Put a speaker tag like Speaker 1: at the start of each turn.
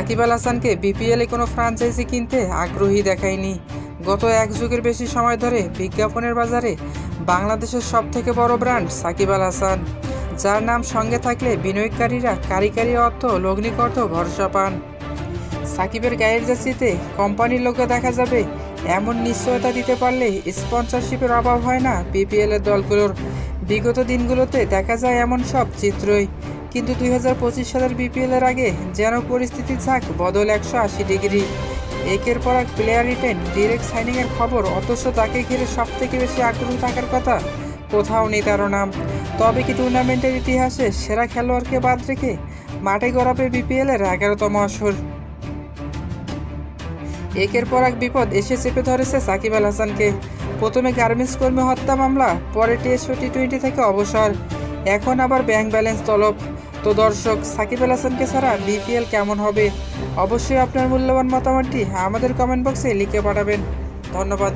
Speaker 1: সাকিব আল হাসানকে বিপিএলে কোনো ফ্র্যাঞ্চাইজি কিনতে আগ্রহী দেখায়নি। গত এক যুগের বেশি সময় ধরে বিজ্ঞাপনের বাজারে বাংলাদেশের সবথেকে বড় ব্র্যান্ড সাকিব আল হাসান, যার নাম সঙ্গে থাকলে বিনিয়োগকারীরা কারিগরি অর্থ, লগ্নিক অর্থ ভরসা পান। সাকিবের গায়ের জার্সিতে কোম্পানির লোগো দেখা যাবে, এমন নিশ্চয়তা দিতে পারলে স্পন্সরশিপের অভাব হয় না বিপিএলের দলগুলোর। বিগত দিনগুলোতে দেখা যায় এমন সব চিত্রই, কিন্তু 2025 সালের বিপিএলের আগে যেন পরিস্থিতি ঝাঁক বদল 180 ডিগ্রি। একের পর এক প্লেয়ার রিটেন, ডিরেক্ট সাইনিংয়ের খবর, অথচ তাকে ঘিরে সবথেকে বেশি আগ্রহ থাকার কথা কোথাও নেই তার নাম। তবে কি টুর্নামেন্টের ইতিহাসে সেরা খেলোয়াড়কে বাদ রেখে মাঠে গড়াবে বিপিএলের 11তম আসর? একের পর এক বিপদ এসে চেপে ধরেছে সাকিব আল হাসানকে। প্রথমে গার্মেন্টস কর্মী হত্যা মামলা, পরে টেস্ট ও টি-20 থেকে অবসর, এখন আবার ব্যাংক ব্যালেন্স তলব। তো দর্শক, সাকিব আল হাসানকে ছাড়া বিপিএল কেমন হবে? অবশ্যই আপনার মূল্যবান মতামতটি আমাদের কমেন্ট বক্সে লিখে পাঠাবেন। ধন্যবাদ।